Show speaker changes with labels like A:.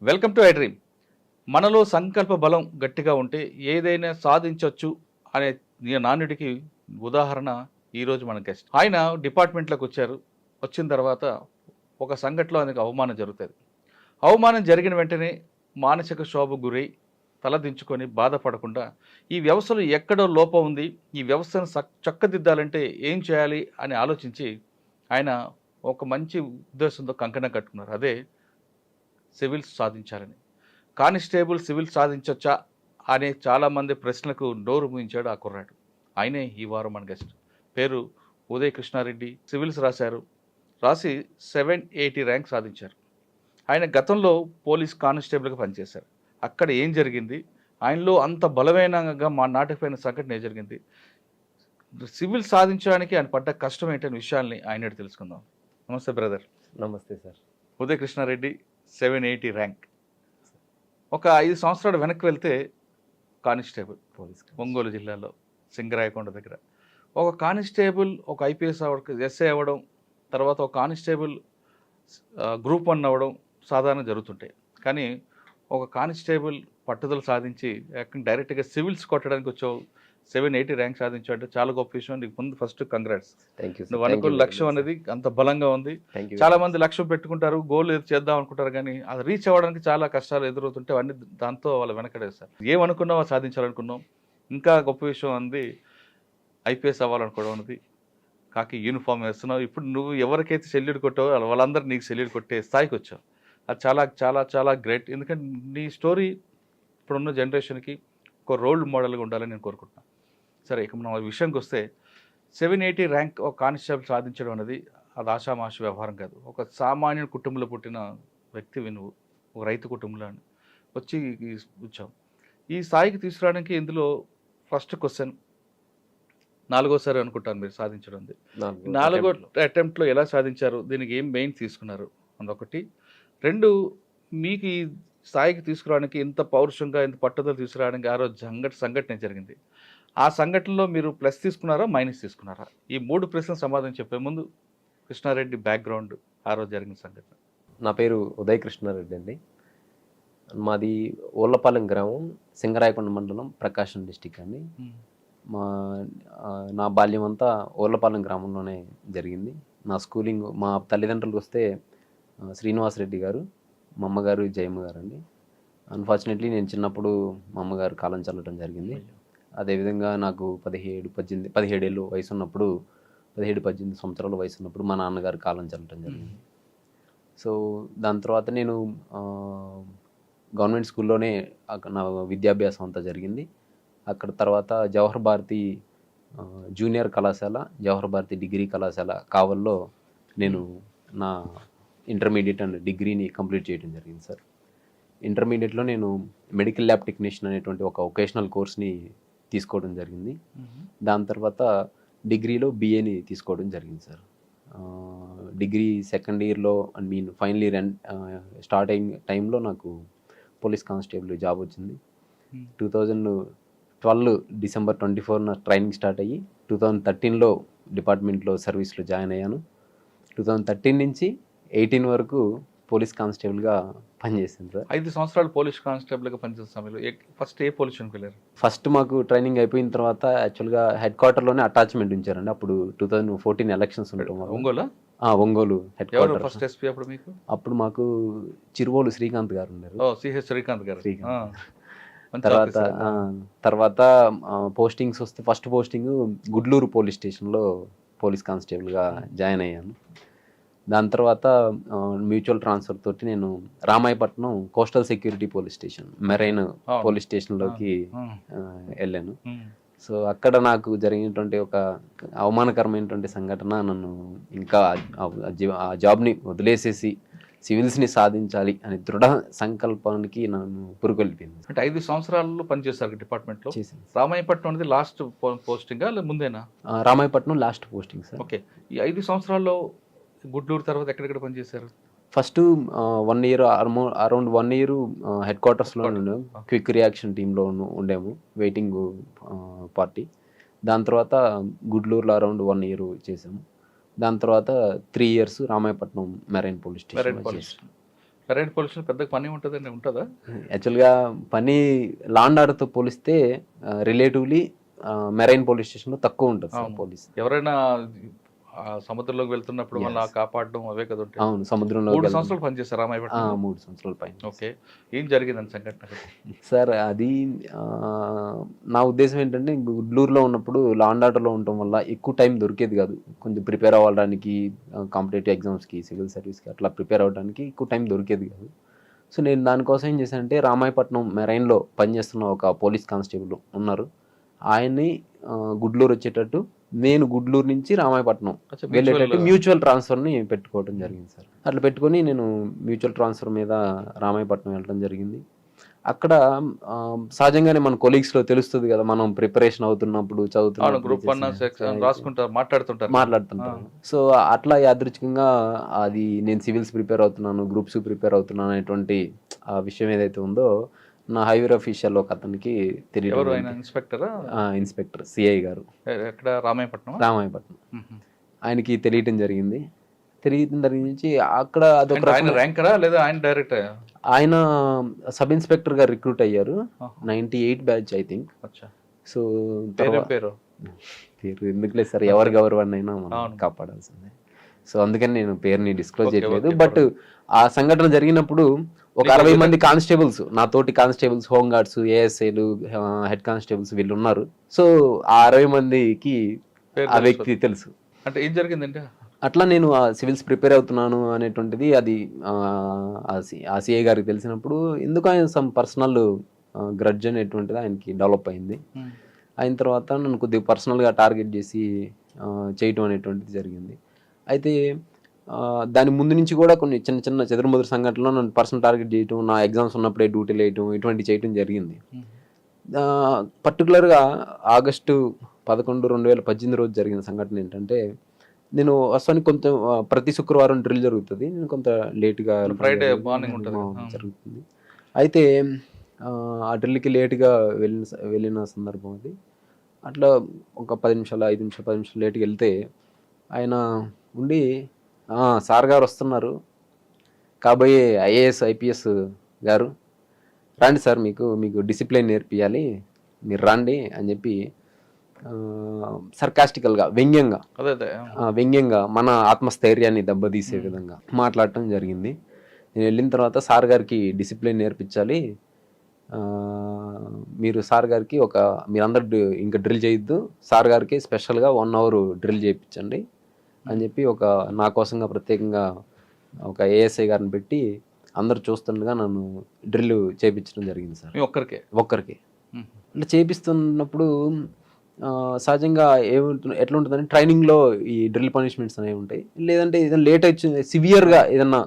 A: Welcome to I dream. మనలో సంకల్ప బలం గట్టిగా ఉంటే ఏదైనా సాధించవచ్చు అనే నానుడికి ఉదాహరణ ఈరోజు మన గెస్ట్. ఆయన డిపార్ట్మెంట్లోకి వచ్చారు. వచ్చిన తర్వాత ఒక సంఘటనలో ఆయనకు అవమానం జరుగుతుంది. అవమానం జరిగిన వెంటనే మానసిక శోభ గురై తలదించుకొని బాధపడకుండా ఈ వ్యవస్థలో ఎక్కడో లోపం ఉంది, ఈ వ్యవస్థను చక్కదిద్దాలంటే ఏం చేయాలి అని ఆలోచించి ఆయన ఒక మంచి ఉద్దేశంతో కంకణం కట్టుకున్నారు. అదే సివిల్స్ సాధించాలని. కానిస్టేబుల్ సివిల్ సాధించవచ్చా అనే చాలామంది ప్రశ్నలకు నోరు మూయించాడు ఆ కుర్రాడు. ఆయనే ఈ వారం మన గెస్ట్. పేరు ఉదయ్ కృష్ణారెడ్డి. సివిల్స్ రాశారు. రాసి 780 ర్యాంక్ సాధించారు. ఆయన గతంలో పోలీస్ కానిస్టేబుల్గా పనిచేశారు. అక్కడ ఏం జరిగింది, ఆయనలో అంత బలమైనగా మా నాటకపోయిన సంఘటన ఏం జరిగింది, సివిల్ సాధించడానికి ఆయన పడ్డ కష్టం ఏంటనే విషయాల్ని ఆయన తెలుసుకుందాం. నమస్తే బ్రదర్.
B: నమస్తే సార్.
A: ఉదయ్ కృష్ణారెడ్డి 780 ర్యాంక్. ఒక 5 సంవత్సరాలు వెనక్కి వెళ్తే కానిస్టేబుల్
B: పోలీస్
A: ఒంగోలు జిల్లాలో సింగరాయకొండ దగ్గర ఒక కానిస్టేబుల్ ఒక ఐపీఎస్ ఎస్ఐ అవ్వడం, తర్వాత ఒక కానిస్టేబుల్ గ్రూప్ 1 అవ్వడం సాధారణ జరుగుతుంటాయి. కానీ ఒక కానిస్టేబుల్ పట్టుదల సాధించి డైరెక్ట్గా సివిల్స్ కొట్టడానికి వచ్చావు, 780 ర్యాంక్ సాధించాడు. చాలా గొప్ప విషయం. నీకు ముందు ఫస్ట్ కంగ్రాట్స్. నువ్వు అనుకున్న లక్ష్యం అనేది అంత బలంగా ఉంది. చాలా మంది లక్ష్యం పెట్టుకుంటారు, గోల్ చేద్దాం అనుకుంటారు, కానీ అది రీచ్ అవ్వడానికి చాలా కష్టాలు ఎదురవుతుంటే అన్ని దాంతో వాళ్ళు వెనకడేస్తారు. ఏమనుకున్నావో సాధించాలనుకున్నాం. ఇంకా గొప్ప విషయం అంది ఐపీఎస్ అవ్వాలనుకోవడం అనేది. కాకి యూనిఫామ్ వేస్తున్నావు. ఇప్పుడు నువ్వు ఎవరికైతే సెల్యూట్ కొట్టావో వాళ్ళందరూ నీకు సెల్యూట్ కొట్టే స్థాయికి వచ్చావు. అది చాలా చాలా చాలా గ్రేట్. ఎందుకంటే నీ స్టోరీ ఇప్పుడున్న జనరేషన్కి ఒక రోల్ మోడల్గా ఉండాలని నేను కోరుకుంటున్నాను. సరే, ఇక మనం విషయానికి వస్తే 780 ర్యాంక్ ఒక కానిస్టేబుల్ సాధించడం అనేది అది ఆషామాషి వ్యవహారం కాదు. ఒక సామాన్య కుటుంబంలో పుట్టిన వ్యక్తివి నువ్వు, ఒక రైతు కుటుంబంలో వచ్చి వచ్చావు. ఈ స్థాయికి తీసుకురావడానికి ఇందులో ఫస్ట్ క్వశ్చన్, 4వసారి అనుకుంటాను మీరు సాధించడం. 4వ అటెంప్ట్లో ఎలా సాధించారు, దీనికి ఏం మెయిన్ తీసుకున్నారు అదొకటి. 2, మీకు ఈ స్థాయికి తీసుకురావడానికి ఇంత పౌరుషంగా ఇంత పట్టుదల తీసుకురావడానికి ఆ రోజు సంఘటన జరిగింది. ఆ సంఘటనలో మీరు ప్లస్ తీసుకున్నారా, మైనస్ తీసుకున్నారా? ఈ 3 ప్రశ్నలు సమాధానం చెప్పే ముందు కృష్ణారెడ్డి బ్యాక్గ్రౌండ్, ఆ రోజు జరిగిన సంఘటన.
B: నా పేరు ఉదయ్ కృష్ణారెడ్డి అండి. మాది ఓళ్ళపాలెం గ్రామం, సింగరాయకొండ మండలం, ప్రకాశం డిస్టిక్ అండి. నా బాల్యం అంతా ఓళ్ళపాలెం గ్రామంలోనే జరిగింది. నా స్కూలింగ్, మా తల్లిదండ్రులకు వస్తే శ్రీనివాసరెడ్డి గారు, మా అమ్మగారు జయమ్మ గారు అండి. అన్ఫార్చునేట్లీ నేను చిన్నప్పుడు మా అమ్మగారు కాలం చల్లడం జరిగింది. అదేవిధంగా నాకు 17 ఏళ్ళు వయసు ఉన్నప్పుడు, 17-18 సంవత్సరాల వయసు ఉన్నప్పుడు మా నాన్నగారు కాలం చల్లడం జరిగింది. సో దాని తర్వాత నేను గవర్నమెంట్ స్కూల్లోనే నా విద్యాభ్యాసం అంతా జరిగింది. అక్కడ తర్వాత జవహర్ భారతి జూనియర్ కళాశాల, జవహర్ భారతి డిగ్రీ కళాశాల కావల్లో నేను నా ఇంటర్మీడియట్ అండ్ డిగ్రీని కంప్లీట్ చేయడం జరిగింది సార్. ఇంటర్మీడియట్లో నేను మెడికల్ ల్యాబ్ టెక్నీషియన్ అనేటువంటి ఒక వొకేషనల్ కోర్స్ని తీసుకోవడం జరిగింది. దాని తర్వాత డిగ్రీలో BAని తీసుకోవడం జరిగింది సార్. డిగ్రీ సెకండ్ ఇయర్లో ఫైనల్ ఇయర్ స్టార్ట్ అయిన టైంలో నాకు పోలీస్ కానిస్టేబుల్ జాబ్ వచ్చింది. 2012 డిసెంబర్ 24 ట్రైనింగ్ స్టార్ట్ అయ్యి 2013లో డిపార్ట్మెంట్లో సర్వీస్లో జాయిన్ అయ్యాను. 2013 నుంచి 18 వరకు పోలీస్ కానిస్టేబుల్గా పనిచేసింది సార్.
A: 5 సంవత్సరాలు పోలీస్ కానిస్టేబుల్గా పనిచేసిన సమయంలో ఫస్ట్ ఏ పోలీస్ స్టేషన్కి వెళ్ళారు?
B: ఫస్ట్ మాకు ట్రైనింగ్ అయిపోయిన తర్వాత యాక్చువల్గా హెడ్ క్వార్టర్లోనే అటాచ్మెంట్ ఉంచారండి. అప్పుడు 2014 ఎలక్షన్స్ ఉంటాం. Ongole head quarter.
A: First SP అప్పుడు మీకు?
B: అప్పుడు మాకు చిరువోలు శ్రీకాంత్ గారు ఉన్నారు.
A: సిహెచ్ శ్రీకాంత్ గారు.
B: తర్వాత పోస్టింగ్స్ వస్తే ఫస్ట్ పోస్టింగ్ గుడ్లూరు పోలీస్ స్టేషన్లో పోలీస్ కానిస్టేబుల్గా జాయిన్ అయ్యాను. దాని తర్వాత మ్యూచువల్ ట్రాన్స్ఫర్ తోటి నేను Ramayapatnam coastal security police station, marine police స్టేషన్లోకి వెళ్ళాను. సో అక్కడ నాకు జరిగినటువంటి ఒక అవమానకరమైనటువంటి సంఘటన నన్ను ఇంకా ఆ జాబ్ని వదిలేసేసి సివిల్స్ని సాధించాలి అని దృఢ సంకల్పానికి నన్ను పురుకొల్పింది.
A: అంటే 5 సంవత్సరాల్లో పనిచేశారు డిపార్ట్మెంట్లో. రామాయపట్నం అనేది లాస్ట్ పోస్టింగా ముందేనా?
B: Ramayapatnam last posting sir.
A: Okay. ఈ 5 సంవత్సరాల్లో గుడ్లూరు తర్వాత ఎక్కడెక్కడ పనిచేశారు?
B: First 1 year around 1 year head క్వార్టర్స్లో క్విక్ రియాక్షన్ టీంలో ఉండేము, వెయిటింగ్ పార్టీ. దాని తర్వాత గుడ్లూరులో అరౌండ్ 1 ఇయర్ చేసాము. దాని తర్వాత 3 years Ramayapatnam marine police station.
A: Marine పోలీసులు పెద్ద పని ఉంటుందండి, ఉంటుందా?
B: యాక్చువల్గా పని లా అండ్ ఆర్డర్తో పోలిస్తే రిలేటివ్లీ మెరైన్ పోలీస్ స్టేషన్లో తక్కువ ఉంటుంది సార్
A: అవును.
B: పోలీస్.
A: ఎవరైనా ఆ సముద్రంలోకి వెళ్తున్నప్పుడు మళ్ళీ కాపాడడం అవే కదా ఉంటాయి.
B: అవును, సముద్రంలో
A: 3 సంవత్సరాలు పనిచేశారు రామాయపట్నం.
B: 3 సంవత్సరాల పైన.
A: ఓకే, ఏం జరిగిందని సంఘటన అక్కడ?
B: సార్ అది నా ఉద్దేశం ఏంటంటే, గుడ్లూరులో ఉన్నప్పుడు లా అండ్ ఆర్డర్లో ఉండటం వల్ల ఎక్కువ టైం దొరికేది కాదు. కొంచెం ప్రిపేర్ అవ్వడానికి కాంపిటేటివ్ ఎగ్జామ్స్కి, సివిల్ సర్వీస్కి అట్లా ప్రిపేర్ అవ్వడానికి ఎక్కువ టైం దొరికేది కాదు. సో నేను దానికోసం ఏం చేశానంటే, రామాయపట్నం మెరైన్లో పనిచేస్తున్న ఒక పోలీస్ కానిస్టేబుల్ ఉన్నారు, ఆయన్ని గుడ్లూరు వచ్చేటట్టు, నేను గుడ్లూరు నుంచి రామాయపట్నం వెళ్ళేటట్టు మ్యూచువల్ ట్రాన్స్ఫర్ని పెట్టుకోవడం జరిగింది సార్. అట్లా పెట్టుకొని నేను మ్యూచువల్ ట్రాన్స్ఫర్ మీద రామాయపట్నం వెళ్ళడం జరిగింది. అక్కడ సహజంగానే మన కొలీగ్స్లో తెలుస్తుంది కదా, మనం ప్రిపరేషన్ అవుతున్నప్పుడు మాట్లాడుతుంటారు. సో అట్లా యాదృచ్ఛికంగా అది నేను సివిల్స్ ప్రిపేర్ అవుతున్నాను, గ్రూప్స్ ప్రిపేర్ అవుతున్నాను అనేటువంటి ఆ విషయం ఏదైతే ఉందో నా హైవేర్ అఫీషియల్ ఒక అతనికి తెలియదు. ఇన్స్పెక్టర్ సిఐ గారు, రామాయపట్నం, ఆయనకి తెలియటం జరిగింది. అక్కడ అదొక
A: ర్యాంకరా లేదా ఆయన డైరెక్ట్?
B: ఆయన సబ్ ఇన్స్పెక్టర్ గా రిక్రూట్ అయ్యారు, 98 బ్యాచ్ ఐ థింక్. సో పేరు ఎందుకులేదు సార్, ఎవరి గౌరవాన్ని అయినా మనం కాపాడాల్సిందే. సో అందుకని నేను పేరుని డిస్క్లోజ్ చేయలేదు. బట్ ఆ సంఘటన జరిగినప్పుడు ఒక 60 మంది కానిస్టేబుల్స్, నా తోటి కానిస్టేబుల్స్, హోమ్ గార్డ్స్, ఏఎస్ఐలు, హెడ్ కానిస్టేబుల్స్ వీళ్ళు ఉన్నారు. సో ఆ 60 మందికి ఆ వ్యక్తి తెలుసు.
A: అంటే ఏం జరిగిందంటే,
B: అట్లా నేను ఆ సివిల్స్ ప్రిపేర్ అవుతున్నాను అనేటువంటిది అది ఆ సిఐ గారికి తెలిసినప్పుడు, ఎందుకు ఆయన సమ్ పర్సనల్ గ్రడ్జ్ అనేటువంటిది ఆయనకి డెవలప్ అయింది. అయిన తర్వాత నన్ను కొద్దిగా పర్సనల్గా టార్గెట్ చేసి చేయటం అనేటువంటిది జరిగింది. అయితే దాని ముందు నుంచి కూడా కొన్ని చిన్న చిన్న చెదురుమదురు సంఘటనలో నన్ను పర్సనల్ టార్గెట్ చేయటం, నా ఎగ్జామ్స్ ఉన్నప్పుడే డ్యూటీలు వేయటం, ఇటువంటి చేయటం జరిగింది. పర్టికులర్గా ఆగస్టు 11, 2018 రోజు జరిగిన సంఘటన ఏంటంటే, నేను వస్తానికి కొంచెం ప్రతి శుక్రవారం డ్రిల్ జరుగుతుంది, నేను కొంత లేట్గా
A: ఫ్రైడే మార్నింగ్
B: జరుగుతుంది. అయితే ఆ డ్రిల్కి లేట్గా వెళ్ళిన సందర్భం అది. అట్లా ఒక 10 నిమిషాలు 5 నిమిషాలు 10 నిమిషాలు లేట్గా వెళ్తే ఆయన ఉండి, సార్ గారు వస్తున్నారు, కాబోయే ఐఏఎస్ ఐపీఎస్ గారు రండి సార్, మీకు డిసిప్లిన్ నేర్పియాలి, మీరు రండి అని చెప్పి సర్కాస్టికల్గా వ్యంగ్యంగా మన ఆత్మస్థైర్యాన్ని దెబ్బతీసే విధంగా మాట్లాడటం జరిగింది. నేను వెళ్ళిన తర్వాత సార్ గారికి డిసిప్లిన్ నేర్పించాలి, మీరు సార్ గారికి మీరందరూ ఇంకా డ్రిల్ చేయొద్దు, సార్ గారికి స్పెషల్గా 1 అవర్ డ్రిల్ చేయించండి అని చెప్పి నా కోసంగా ప్రత్యేకంగా ఒక ఏఎస్ఐ గారిని పెట్టి అందరు చూస్తుండగా నన్ను డ్రిల్ చేయించడం జరిగింది సార్. ఒక్కరికి అంటే చేపిస్తున్నప్పుడు సహజంగా ఎట్లా ఉంటుందంటే, ట్రైనింగ్లో ఈ డ్రిల్ పనిష్మెంట్స్ అనేవి ఉంటాయి. లేదంటే ఏదైనా లేట్ వచ్చింది, సివియర్గా ఏదన్నా